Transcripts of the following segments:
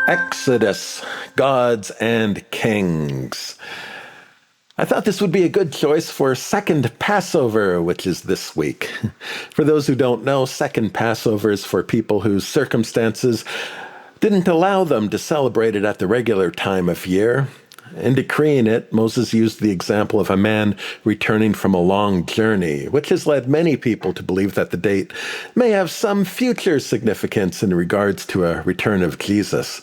Exodus, Gods and Kings. I thought this would be a good choice for Second Passover, which is this week. For those who don't know, Second Passover is for people whose circumstances didn't allow them to celebrate it at the regular time of year. In decreeing it, Moses used the example of a man returning from a long journey, which has led many people to believe that the date may have some future significance in regards to a return of Jesus.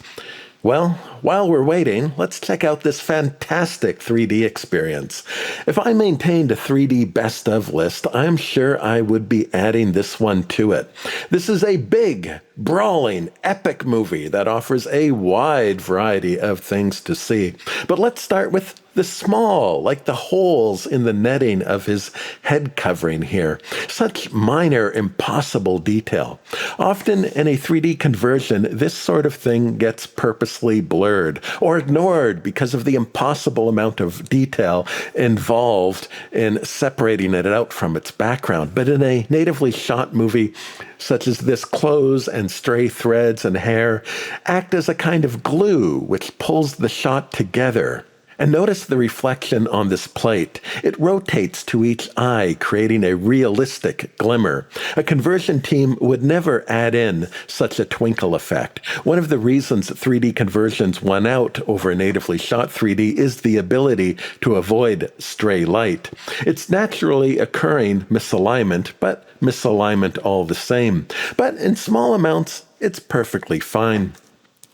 Well, while we're waiting, let's check out this fantastic 3D experience. If I maintained a 3D best of list, I'm sure I would be adding this one to it. This is a big, brawling, epic movie that offers a wide variety of things to see. But let's start with the small, like the holes in the netting of his head covering here. Such minor, impossible detail. Often in a 3D conversion, this sort of thing gets purposely blurred or ignored because of the impossible amount of detail involved in separating it out from its background. But in a natively shot movie such as this, clothes and stray threads and hair act as a kind of glue which pulls the shot together. And notice the reflection on this plate. It rotates to each eye, creating a realistic glimmer. A conversion team would never add in such a twinkle effect. One of the reasons 3D conversions won out over natively shot 3D is the ability to avoid stray light. It's naturally occurring misalignment, but misalignment all the same. But in small amounts, it's perfectly fine.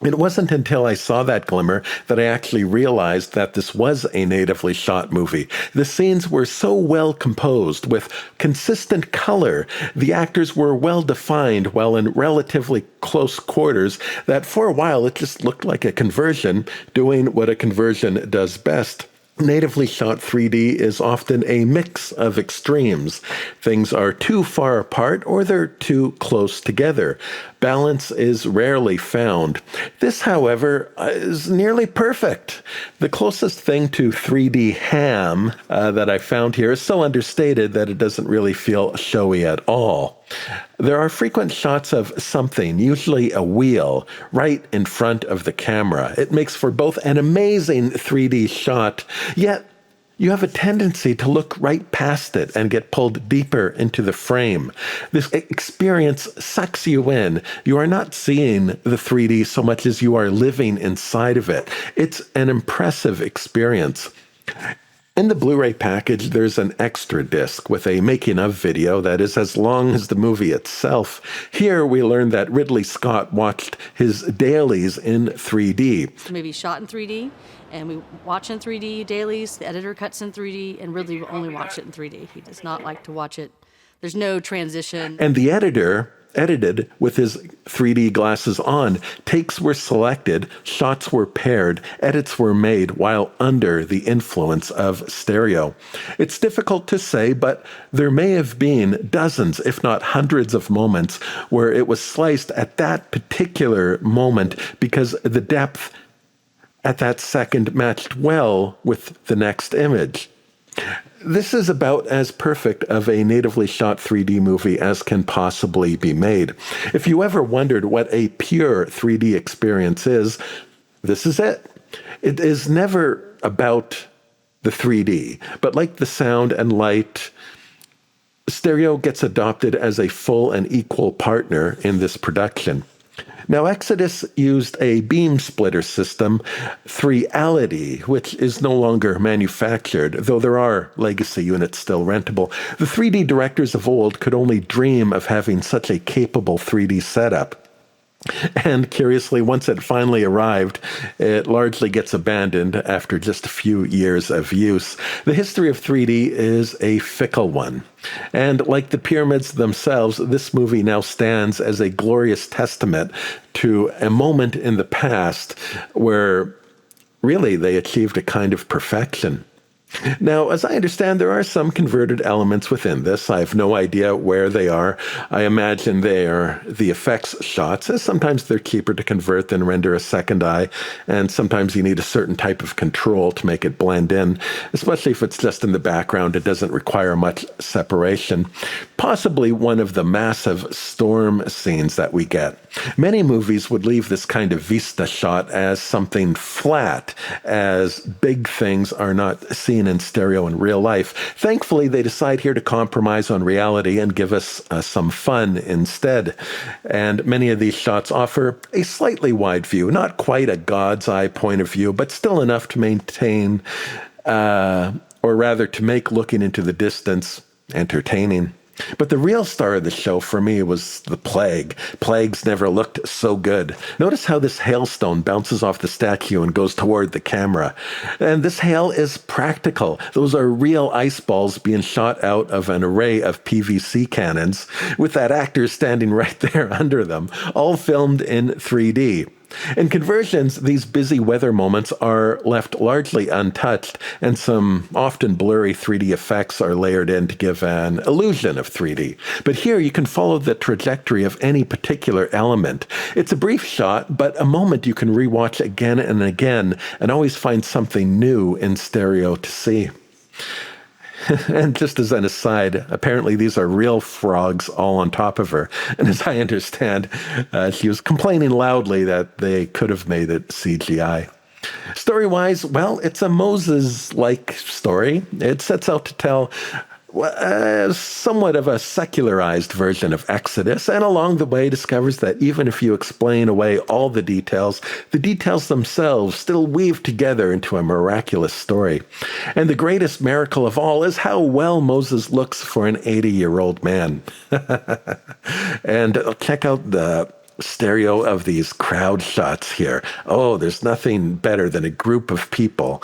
It wasn't until I saw that glimmer that I actually realized that this was a natively shot movie. The scenes were so well composed with consistent color. The actors were well defined while in relatively close quarters that for a while it just looked like a conversion doing what a conversion does best. Natively shot 3D is often a mix of extremes. Things are too far apart or they're too close together. Balance is rarely found. This, however, is nearly perfect. The closest thing to 3D ham that I found here is so understated that it doesn't really feel showy at all. There are frequent shots of something, usually a wheel, right in front of the camera. It makes for both an amazing 3D shot, yet you have a tendency to look right past it and get pulled deeper into the frame. This experience sucks you in. You are not seeing the 3D so much as you are living inside of it. It's an impressive experience. In the Blu-ray package, there's an extra disc with a making-of video that is as long as the movie itself. Here, we learn that Ridley Scott watched his dailies in 3D. Maybe shot in 3D, and we watch in 3D dailies. The editor cuts in 3D, and Ridley will only watch it in 3D. He does not like to watch it. There's no transition. And the editor edited with his 3D glasses on. Takes were selected, shots were paired, edits were made while under the influence of stereo. It's difficult to say, but there may have been dozens, if not hundreds of moments where it was sliced at that particular moment because the depth at that second matched well with the next image. This is about as perfect of a natively shot 3D movie as can possibly be made. If you ever wondered what a pure 3D experience is, this is it. It is never about the 3D, but like the sound and light, stereo gets adopted as a full and equal partner in this production. Now, Exodus used a beam splitter system, 3Ality, which is no longer manufactured, though there are legacy units still rentable. The 3D directors of old could only dream of having such a capable 3D setup. And curiously, once it finally arrived, it largely gets abandoned after just a few years of use. The history of 3D is a fickle one. And like the pyramids themselves, this movie now stands as a glorious testament to a moment in the past where really they achieved a kind of perfection. Now, as I understand, there are some converted elements within this. I have no idea where they are. I imagine they are the effects shots, as sometimes they're cheaper to convert than render a second eye, and sometimes you need a certain type of control to make it blend in, especially if it's just in the background. It doesn't require much separation. Possibly one of the massive storm scenes that we get. Many movies would leave this kind of vista shot as something flat, as big things are not seen in stereo in real life. Thankfully, they decide here to compromise on reality and give us some fun instead. And many of these shots offer a slightly wide view, not quite a God's eye point of view, but still enough to maintain, or rather to make looking into the distance entertaining. But the real star of the show for me was the plague. Plagues never looked so good. Notice how this hailstone bounces off the statue and goes toward the camera. And this hail is practical. Those are real ice balls being shot out of an array of PVC cannons, with that actor standing right there under them, all filmed in 3D. In conversions, these busy weather moments are left largely untouched, and some often blurry 3D effects are layered in to give an illusion of 3D. But here you can follow the trajectory of any particular element. It's a brief shot, but a moment you can rewatch again and again and always find something new in stereo to see. And just as an aside, apparently these are real frogs all on top of her. And as I understand, she was complaining loudly that they could have made it CGI. Story-wise, well, it's a Moses-like story. It sets out to tell somewhat of a secularized version of Exodus, and along the way discovers that even if you explain away all the details themselves still weave together into a miraculous story. And the greatest miracle of all is how well Moses looks for an 80-year-old man. And check out the stereo of these crowd shots here. Oh, there's nothing better than a group of people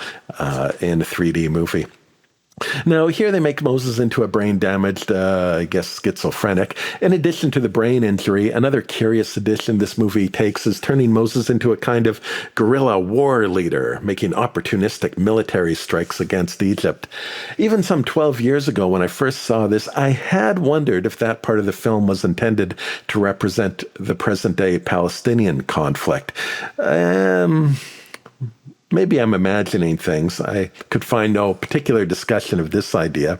in a 3D movie. Now, here they make Moses into a brain-damaged, schizophrenic. In addition to the brain injury, another curious addition this movie takes is turning Moses into a kind of guerrilla war leader, making opportunistic military strikes against Egypt. Even some 12 years ago, when I first saw this, I had wondered if that part of the film was intended to represent the present-day Palestinian conflict. Maybe I'm imagining things. I could find no particular discussion of this idea.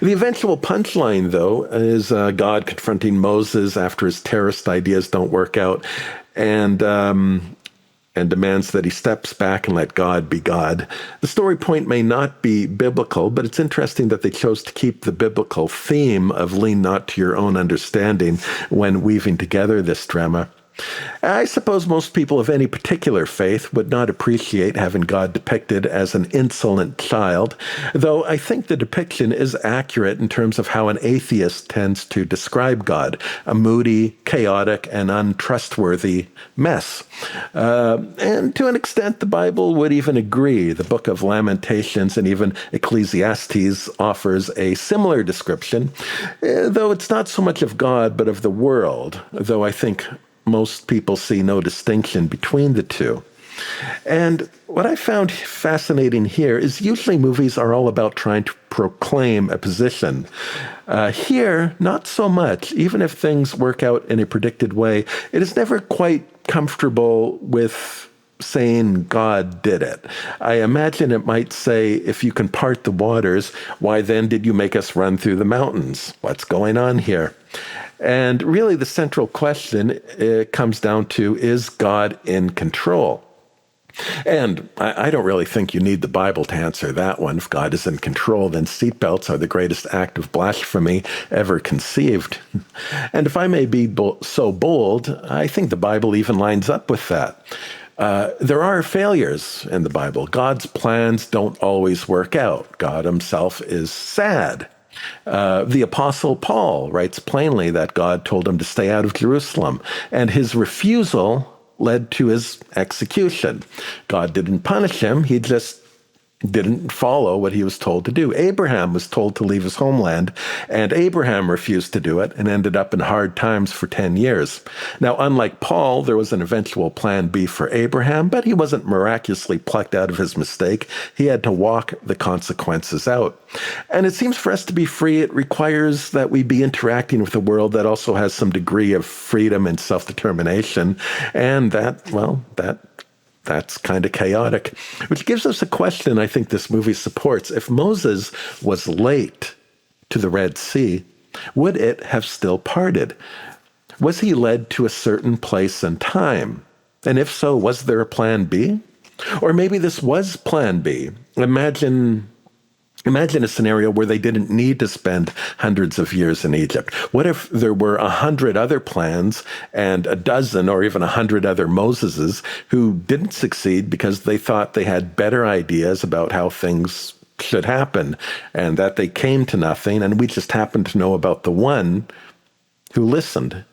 The eventual punchline, though, is God confronting Moses after his terrorist ideas don't work out, and demands that he steps back and let God be God. The story point may not be biblical, but it's interesting that they chose to keep the biblical theme of lean not to your own understanding when weaving together this drama. I suppose most people of any particular faith would not appreciate having God depicted as an insolent child, though I think the depiction is accurate in terms of how an atheist tends to describe God, a moody, chaotic, and untrustworthy mess. And to an extent, the Bible would even agree. The Book of Lamentations and even Ecclesiastes offers a similar description, though it's not so much of God, but of the world, though I think most people see no distinction between the two. And what I found fascinating here is usually movies are all about trying to proclaim a position. Here, not so much. Even if things work out in a predicted way, it is never quite comfortable with saying God did it. I imagine it might say, if you can part the waters, why then did you make us run through the mountains? What's going on here? And really the central question comes down to, is God in control? And I don't really think you need the Bible to answer that one. If God is in control, then seatbelts are the greatest act of blasphemy ever conceived. And if I may be so bold, I think the Bible even lines up with that. There are failures in the Bible. God's plans don't always work out. God himself is sad. The Apostle Paul writes plainly that God told him to stay out of Jerusalem, and his refusal led to his execution. God didn't punish him, he just didn't follow what he was told to do. Abraham was told to leave his homeland, and Abraham refused to do it and ended up in hard times for 10 years. Now, unlike Paul, there was an eventual plan B for Abraham, but he wasn't miraculously plucked out of his mistake. He had to walk the consequences out. And it seems for us to be free, it requires that we be interacting with a world that also has some degree of freedom and self-determination. And that's kind of chaotic, which gives us a question I think this movie supports. If Moses was late to the Red Sea, would it have still parted? Was he led to a certain place and time? And if so, was there a plan B? Or maybe this was plan B. Imagine a scenario where they didn't need to spend hundreds of years in Egypt. What if there were 100 other plans and a dozen or even 100 other Moseses who didn't succeed because they thought they had better ideas about how things should happen and that they came to nothing, and we just happened to know about the one who listened?